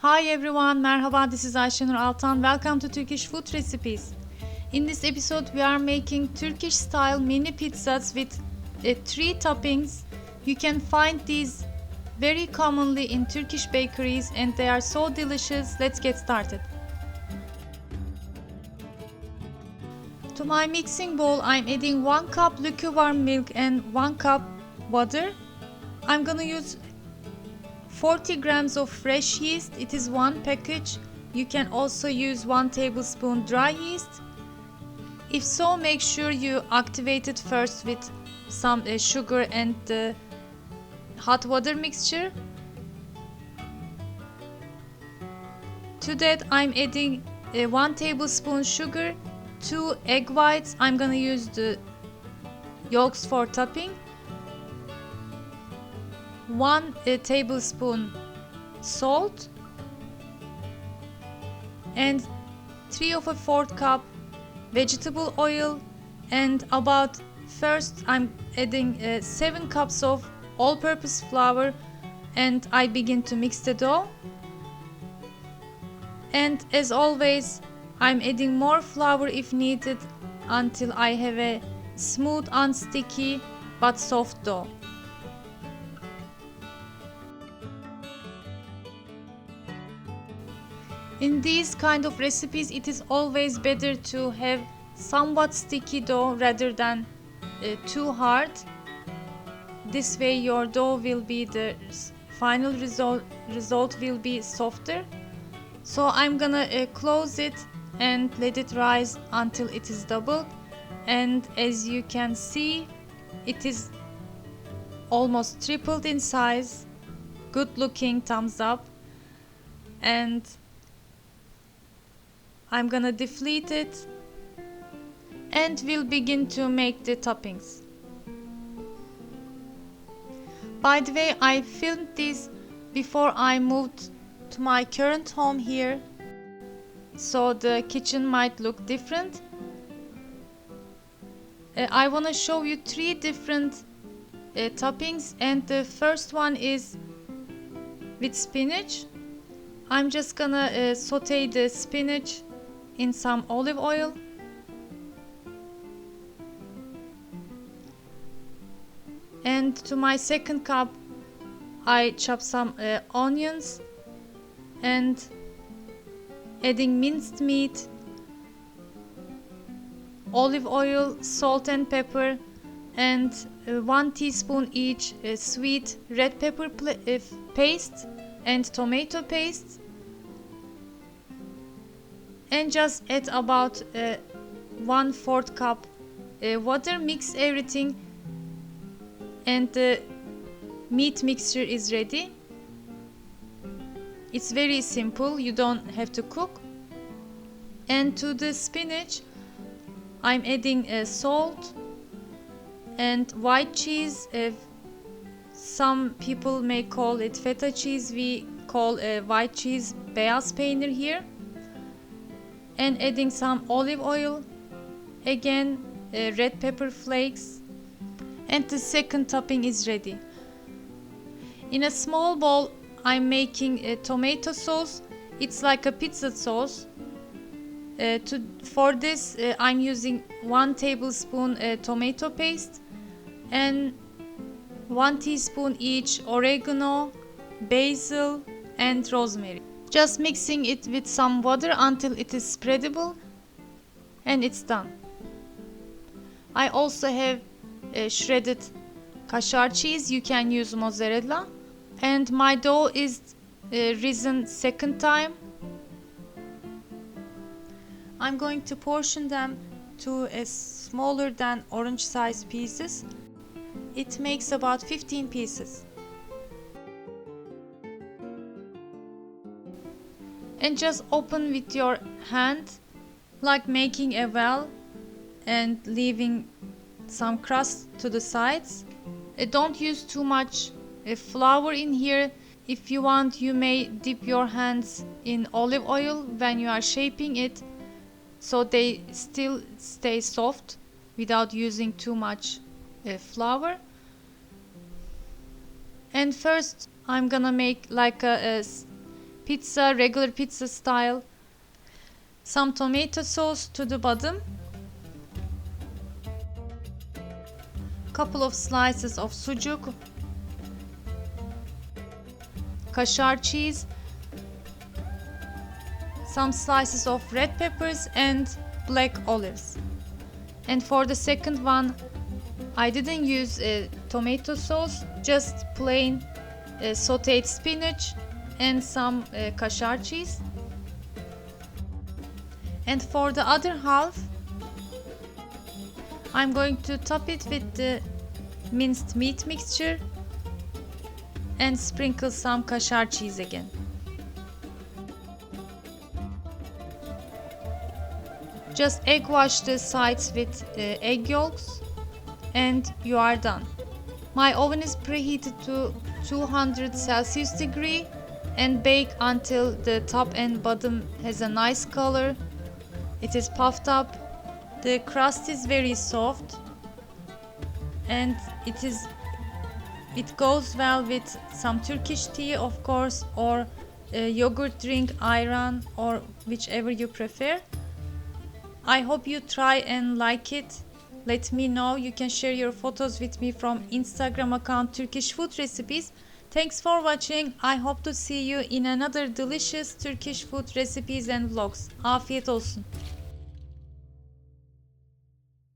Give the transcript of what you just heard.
Hi everyone, Merhaba, this is Aysenur Altan. Welcome to Turkish Food Recipes. In this episode, we are making Turkish Style Mini Pizzas with 3 toppings. You can find these very commonly in Turkish bakeries and they are so delicious. Let's get started. To my mixing bowl, I'm adding 1 cup lukewarm milk and 1 cup water. I'm gonna use 40 grams of fresh yeast. It is 1 package. You can also use 1 tablespoon dry yeast. If so, make sure you activate it first with some sugar and the hot water mixture. To that, I'm adding 1 tablespoon sugar, 2 egg whites. I'm gonna use the yolks for topping. 1 tablespoon salt and 3/4 cup vegetable oil, and about first I'm adding 7 cups of all-purpose flour, and I begin to mix the dough. And as always, I'm adding more flour if needed until I have a smooth, unsticky but soft dough. In these kind of recipes, it is always better to have somewhat sticky dough rather than too hard. This way your dough will be the final result will be softer. So I'm gonna close it and let it rise until it is doubled. And as you can see, it is almost tripled in size. Good looking, thumbs up. And I'm gonna deflate it and we'll begin to make the toppings. By the way, I filmed this before I moved to my current home here, so the kitchen might look different. I want to show you 3 different toppings, and the first one is with spinach. I'm just gonna saute the spinach in some olive oil. And to my second cup, I chop some onions and adding minced meat, olive oil, salt and pepper, and 1 teaspoon each sweet red pepper paste and tomato paste. And just add about 1/4 cup water. Mix everything and the meat mixture is ready. It's very simple, you don't have to cook. And to the spinach, I'm adding salt and white cheese. Some people may call it feta cheese, we call white cheese beyaz peynir here. And adding some olive oil, again red pepper flakes, and the second topping is ready. In a small bowl, I'm making a tomato sauce. It's like a pizza sauce. For this, I'm using 1 tablespoon tomato paste and 1 teaspoon each oregano, basil, and rosemary. Just mixing it with some water until it is spreadable, and it's done. I also have shredded kashar cheese. You can use mozzarella. And my dough is risen second time. I'm going to portion them to a smaller than orange size pieces. It makes about 15 pieces. And just open with your hand like making a well and leaving some crust to the sides. Don't use too much flour in here. If you want, you may dip your hands in olive oil when you are shaping it, so they still stay soft without using too much flour. And first I'm gonna make like a pizza, regular pizza style. Some tomato sauce to the bottom. Couple of slices of sucuk. Kashar cheese. Some slices of red peppers and black olives. And for the second one, I didn't use tomato sauce, just plain sauteed spinach and some kashar cheese. And for the other half, I'm going to top it with the minced meat mixture and sprinkle some kashar cheese again. Just egg wash the sides with egg yolks and you are done. My oven is preheated to 200 Celsius degree and bake until the top and bottom has a nice color. It is puffed up. The crust is very soft and it goes well with some Turkish tea, of course, or a yogurt drink, ayran, or whichever you prefer. I hope you try and like it. Let me know. You can share your photos with me from Instagram account Turkish Food Recipes. Thanks for watching. I hope to see you in another delicious Turkish food recipes and vlogs. Afiyet olsun.